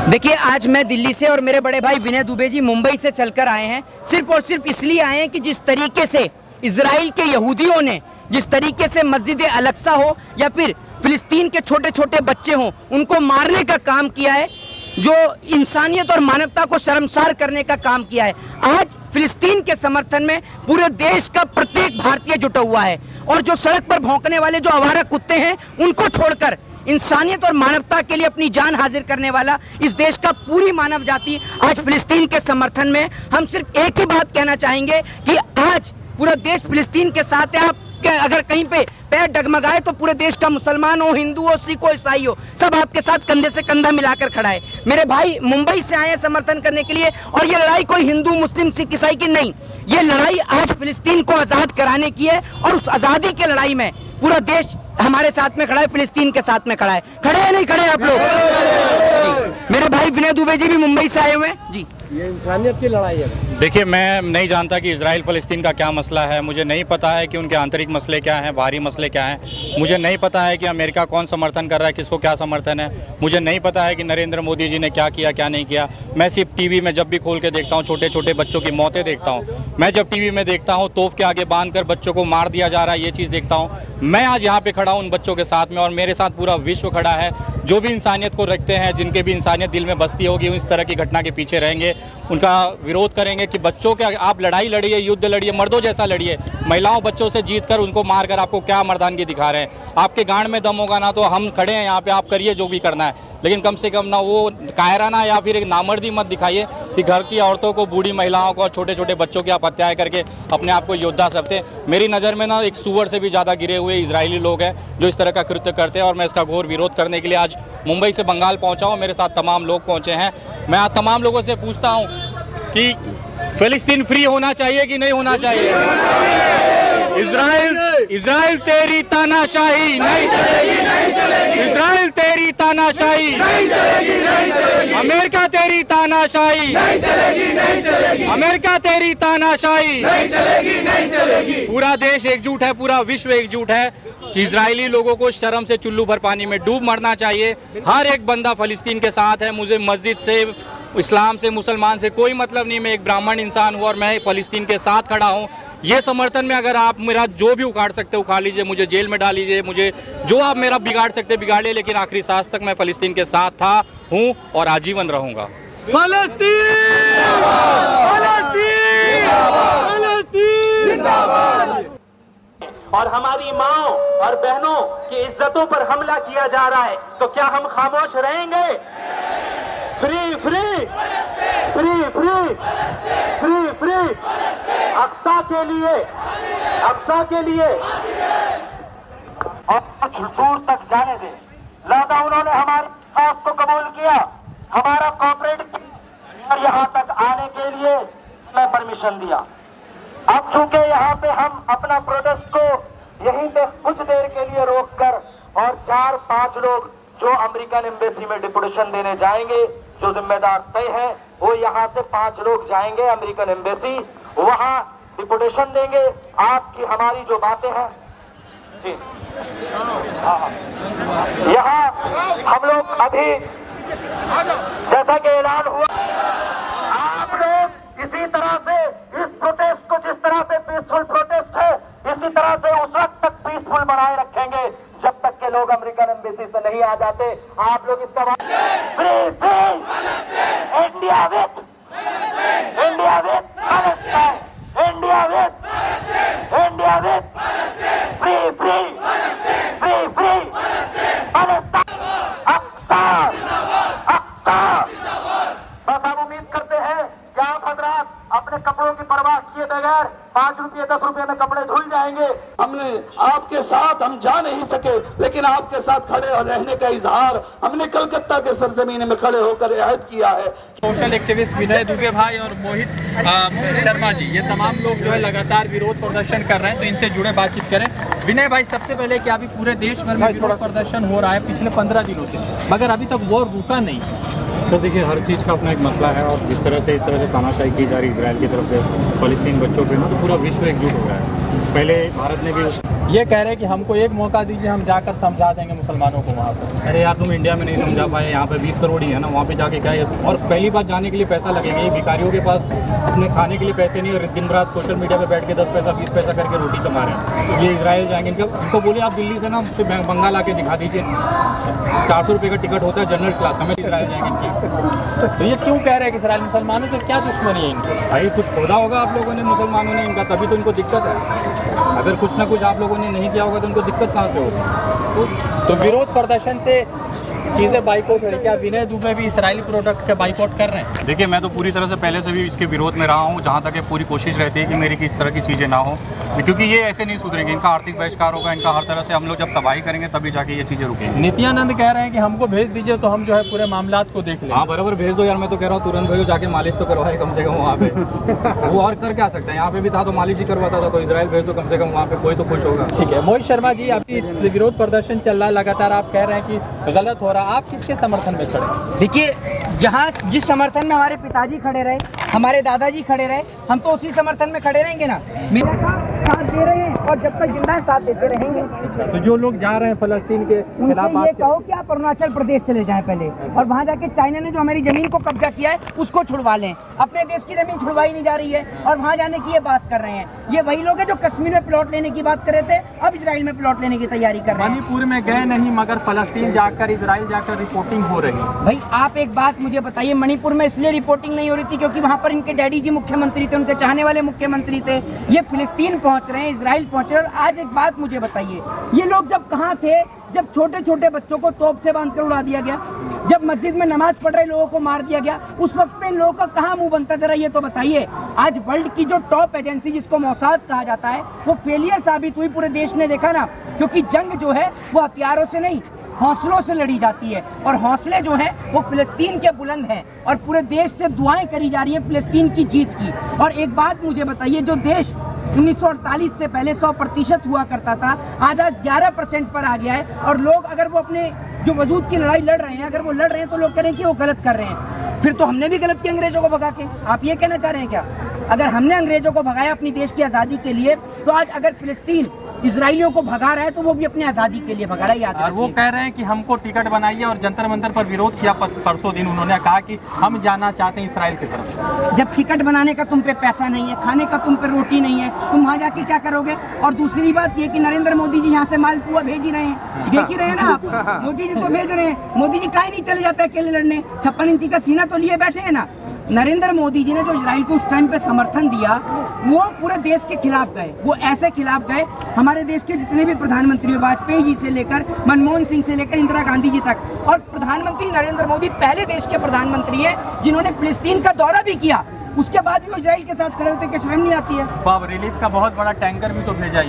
देखिए, आज मैं दिल्ली से और मेरे बड़े भाई विनय दुबे जी मुंबई से चलकर आए हैं, सिर्फ और सिर्फ इसलिए आए हैं कि जिस तरीके से इजराइल के यहूदियों ने जिस तरीके से मस्जिद अल-अक्सा हो या फिर फिलिस्तीन के छोटे छोटे बच्चे हों, उनको मारने का काम किया है, जो इंसानियत और मानवता को शर्मसार करने का काम किया है। आज फिलिस्तीन के समर्थन में पूरे देश का प्रत्येक भारतीय जुटा हुआ है और जो सड़क पर भौंकने वाले जो आवारा कुत्ते हैं, उनको छोड़कर इंसानियत और मानवता के लिए अपनी जान हाजिर करने वाला इस देश का पूरी मानव जाति आज फिलिस्तीन के समर्थन में। हम सिर्फ एक ही बात कहना चाहेंगे कि आज पूरा देश फिलिस्तीन के साथ है। आप अगर कहीं पे पैर डगमगाए तो पूरे देश का मुसलमान हो, हिंदू हो, सिख हो, ईसाई हो, सब आपके साथ कंधे से कंधा मिलाकर खड़ा है। मेरे भाई मुंबई से आए हैं समर्थन करने के लिए और ये लड़ाई कोई हिंदू मुस्लिम सिख ईसाई की नहीं, ये लड़ाई आज फिलिस्तीन को आजाद कराने की है और उस आजादी की लड़ाई में पूरा देश हमारे साथ में खड़ा है, फिलिस्तीन के साथ में खड़ा है। खड़े हैं नहीं खड़े आप लोग? मेरे भाई विनय दुबे जी भी मुंबई से आए हुए हैं जी। ये इंसानियत की लड़ाई है। देखिए, मैं नहीं जानता कि इजराइल फ़लस्तीन का क्या मसला है, मुझे नहीं पता है कि उनके आंतरिक मसले क्या हैं, बाहरी मसले क्या हैं, मुझे नहीं पता है कि अमेरिका कौन समर्थन कर रहा है, किसको क्या समर्थन है, मुझे नहीं पता है कि नरेंद्र मोदी जी ने क्या किया क्या नहीं किया। मैं सिर्फ टीवी में जब भी खोल के देखता हूँ, छोटे छोटे बच्चों की मौतें देखता हूँ। मैं जब टीवी में देखता हूँ तोप के आगे बांध कर बच्चों को मार दिया जा रहा है, ये चीज़ देखता हूँ। मैं आज यहाँ पर खड़ा हूँ उन बच्चों के साथ में और मेरे साथ पूरा विश्व खड़ा है। जो भी इंसानियत को रखते हैं, जिनके भी इंसानियत दिल में बसती होगी, इस तरह की घटना के पीछे रहेंगे, उनका विरोध करेंगे कि बच्चों के आप लड़ाई लड़िए, युद्ध लड़िए, मर्दों जैसा लड़िए। महिलाओं बच्चों से जीत कर उनको मार कर आपको क्या मर्दानगी दिखा रहे हैं? आपके गांड में दम होगा ना तो हम खड़े हैं यहाँ पे, आप करिए जो भी करना है, लेकिन कम से कम ना वो कायराना या फिर एक नामर्दी मत दिखाइए कि घर की औरतों को, बूढ़ी महिलाओं को और छोटे छोटे बच्चों की आप हत्याएं करके अपने आप को योद्धा समझते हैं। मेरी नज़र में ना एक सूअर से भी ज़्यादा गिरे हुए इजरायली लोग हैं जो इस तरह का कृत्य करते हैं और मैं इसका घोर विरोध करने के लिए आज मुंबई से बंगाल पहुँचा हूँ। मेरे साथ तमाम लोग पहुँचे हैं। मैं आज तमाम लोगों से पूछता हूँ कि फिलिस्तीन फ्री होना चाहिए कि नहीं होना चाहिए? इजराइल तेरी तानाशाही नहीं चलेगी, नहीं चलेगी। इजराइल तेरी तानाशाही नहीं चलेगी, नहीं चलेगी। अमेरिका तेरी तानाशाही नहीं चलेगी, नहीं चलेगी। अमेरिका तेरी तानाशाही नहीं चलेगी, नहीं चलेगी। पूरा देश एकजुट है, पूरा विश्व एकजुट है कि इजरायली लोगों को शर्म से चुल्लू भर पानी में डूब मरना चाहिए। हर एक बंदा फिलिस्तीन के साथ है। मुझे मस्जिद से, इस्लाम से, मुसलमान से कोई मतलब नहीं। मैं एक ब्राह्मण इंसान हूँ और मैं फ़लस्तीन के साथ खड़ा हूँ। ये समर्थन में अगर आप मेरा जो भी उखाड़ सकते उखाड़ लीजिए, मुझे जेल में डाल लीजिए, मुझे जो आप मेरा बिगाड़ सकते बिगाड़िए, लेकिन आखिरी सांस तक मैं फ़लस्तीन के साथ था, हूँ और आजीवन रहूँगा। और हमारी माओ और बहनों की इज्जतों पर हमला किया जा रहा है, तो क्या हम खामोश रहेंगे? Free free free free free free Aqsa के लिए, अक्सा के लिए और कुछ दूर तक जाने दे। लिहाजा उन्होंने हमारी बात को कबूल किया, हमारा कॉपरेट किया और यहाँ तक आने के लिए हमें परमिशन दिया। अब चूंकि यहाँ पे हम अपना प्रोटेस्ट को यहीं पे कुछ देर के लिए रोककर और 4-5 लोग जो अमेरिकन एम्बेसी में डिपुटेशन देने जाएंगे, जो जिम्मेदार तय है, वो यहाँ से 5 लोग जाएंगे अमेरिकन एम्बेसी, वहाँ डिपुटेशन देंगे। आपकी हमारी जो बातें हैं यहाँ हम लोग अभी जैसा कि ऐलान हुआ, आप लोग इसी तरह से इस प्रोटेस्ट को, जिस तरह से पीसफुल प्रोटेस्ट है, इसी तरह से उस वक्त तक पीसफुल बनाए रखेंगे जब तक के लोग अमेरिकन एम्बेसी से नहीं आ जाते। आप लोग इसका free free India with, India with Palestine, India with, India with free free free free Palestine, Aqsa Aqsa. बस हम उम्मीद करते हैं कि आप हजरात अपने कपड़ों की परवाह किए बगैर 5 रुपये 10 रुपये में कपड़े धुल जाएंगे। हमने आपके साथ हम जा नहीं सके, लेकिन आपके साथ खड़े और रहने का इजहार हमने कलकत्ता के सरजमीन में खड़े होकर अहद किया है। सोशल एक्टिविस्ट विनय दुबे भाई और मोहित शर्मा जी, ये तमाम लोग जो है लगातार विरोध प्रदर्शन कर रहे हैं, तो इनसे जुड़े बातचीत करें। विनय भाई, सबसे पहले कि अभी पूरे देश भर में विरोध प्रदर्शन हो रहा है पिछले 15 दिनों से, मगर अभी तक वो रुका नहीं। सर देखिए, हर चीज़ का अपना एक मसला है और जिस तरह से इस तरह से तानाशाही की जा रही है इजराइल की तरफ से फ़लस्तीन बच्चों पे ना, तो पूरा विश्व एकजुट हो रहा है। पहले भारत ने भी ये कह रहे हैं कि हमको एक मौका दीजिए, हम जाकर समझा देंगे मुसलमानों को वहाँ पर। अरे यार तुम इंडिया में नहीं समझा पाए, यहाँ पे 20 करोड़ ही है ना, वहाँ पे जाके क्या है। और पहली बात जाने के लिए पैसा लगेगा, ये भिखारियों के पास अपने खाने के लिए पैसे नहीं, और दिन रात सोशल मीडिया पे बैठ के 10 पैसा 20 पैसा करके रोटी चमा रहे हैं। तो ये इसराइल जाएंगे, इनको बोले आप दिल्ली से ना बंगाल आके दिखा दीजिए, 400 रुपये का टिकट होता है जनरल क्लास का, मैं इसराइल जाएंगे इनकी। तो ये क्यों कह रहे हैं कि इसराइल मुसलमानों से क्या दुश्मनी है इनकी? भाई कुछ खोदा होगा आप लोगों ने, मुसलमानों ने इनका, तभी तो इनको दिक्कत है। अगर कुछ ना कुछ आप लोगों ने नहीं किया होगा तो उनको दिक्कत कहाँ से होगी? तो विरोध प्रदर्शन से चीज़ें बाइकआउट हो रही, क्या विनय दुबे भी इसराइली प्रोडक्ट का बाइकआउट कर रहे हैं? देखिए मैं तो पूरी तरह से पहले से भी इसके विरोध में रहा हूँ, जहाँ तक पूरी कोशिश रहती है कि मेरी किस तरह की चीज़ें ना हो, क्योंकि ये ऐसे नहीं सुधरेगी। इनका आर्थिक बहिष्कार होगा, इनका हर तरह से हम लोग जब तबाही करेंगे तभी जाके ये चीज़ें रुकेंगी। नित्यानंद कह रहे हैं कि हमको भेज दीजिए तो हम जो है पूरे मामलात को देख लें। हाँ बराबर भेज दो यार, मैं तो कह रहा हूँ तुरंत भेजो, जाके मालिश तो करवाए कम से कम वहाँ पे। वो और कर क्या सकते हैं, यहाँ पे भी था तो मालिश ही करवाता था, तो इसराइल भेज दो कम से कम, वहाँ पे कोई तो खुश होगा। ठीक है मोहित शर्मा जी, अभी विरोध प्रदर्शन चल रहा है लगातार, आप कह रहे हैं कि गलत हो रहा है, आप किसके समर्थन में खड़े? देखिए, जहाँ जिस समर्थन में हमारे पिताजी खड़े रहे, हमारे दादाजी खड़े रहे, हम तो उसी समर्थन में खड़े रहेंगे ना। मेरा साथ दे रहे हैं और जब तक जिंदा है साथ देते रहेंगे। तो जो लोग जा रहे हैं फलस्तीन के खिलाफ, ये कहो कि आप अरुणाचल प्रदेश चले जाएं पहले, और वहाँ जाके चाइना ने जो हमारी जमीन को कब्जा किया है उसको छुड़वा लें। अपने देश की जमीन छुड़वाई नहीं जा रही है और वहाँ जाने की ये बात कर रहे हैं। ये वही लोग हैं जो कश्मीर में प्लॉट लेने की बात कर रहे थे, अब इसराइल में प्लॉट लेने की तैयारी कर रहे हैं। मणिपुर में गए नहीं मगर फलस्तीन जाकर इसराइल जाकर रिपोर्टिंग हो रही है। भाई आप एक बात मुझे बताइए, मणिपुर में इसलिए रिपोर्टिंग नहीं हो रही थी क्योंकि वहाँ पर इनके डैडी जी मुख्यमंत्री थे, उनके चाहने वाले मुख्यमंत्री थे। ये फिलिस्तीन पहुँच रहे हैं, इसराइल पहुँच रहे हैं। और आज एक बात मुझे बताइए, ये लोग जब कहाँ थे जब छोटे छोटे बच्चों को तोप से बांधकर उड़ा दिया गया, जब मस्जिद में नमाज पढ़ रहे लोगों को मार दिया गया, उस वक्त पे इन लोगों का कहाँ मुंह बनता, जरा ये तो बताइए। आज वर्ल्ड की जो टॉप एजेंसी जिसको मोसाद कहा जाता है वो फेलियर साबित हुई, पूरे देश ने देखा ना। क्योंकि जंग जो है वो हथियारों से नहीं हौसलों से लड़ी जाती है, और हौसले जो हैं वो फिलिस्तीन के बुलंद हैं, और पूरे देश से दुआएं करी जा रही हैं फिलिस्तीन की जीत की। और एक बात मुझे बताइए, जो देश 1948 से पहले 100% हुआ करता था, आज 11% पर आ गया है। और लोग अगर वो अपने जो वजूद की लड़ाई लड़ रहे हैं, अगर वो लड़ रहे हैं तो लोग कह रहे हैं कि वो गलत कर रहे हैं। फिर तो हमने भी गलत किया अंग्रेजों को भगा के, आप ये कहना चाह रहे हैं क्या? अगर हमने अंग्रेजों को भगाया अपनी देश की आज़ादी के लिए, तो आज अगर फिलिस्तीन इसराइलियों को भगा रहा है तो वो भी अपनी आज़ादी के लिए भगा रहा है, याद रखिए। और वो कह रहे हैं कि हमको टिकट बनाइए, और जंतर मंतर पर विरोध किया परसों दिन, उन्होंने कहा कि हम जाना चाहते हैं इसराइल की तरफ। जब टिकट बनाने का तुम पे पैसा नहीं है, खाने का तुम पे रोटी नहीं है, तुम वहाँ जाके क्या करोगे? और दूसरी बात ये कि नरेंद्र मोदी जी यहाँ से मालपुआ भेज ही रहे हैं, देख ही रहे हैं ना आप। मोदी जी तो भेज रहे हैं, मोदी जी काहे नहीं चले जाते अकेले लड़ने? 56 इंची का सीना तो लिए बैठे हैं ना। नरेंद्र मोदी जी ने जो इजराइल को उस टाइम पे समर्थन दिया, वो पूरे देश के खिलाफ गए, वो ऐसे खिलाफ गए, हमारे देश के जितने भी प्रधानमंत्री, वाजपेयी जी से लेकर मनमोहन सिंह से लेकर इंदिरा गांधी जी तक, और प्रधानमंत्री नरेंद्र मोदी पहले देश के प्रधानमंत्री हैं जिन्होंने फिलिस्तीन का दौरा भी किया, उसके बाद भी वो इजराइल के साथ खड़े होते, क्या शर्म नहीं आती है? रिलीफ का बहुत बड़ा टैंकर भी तो भेजा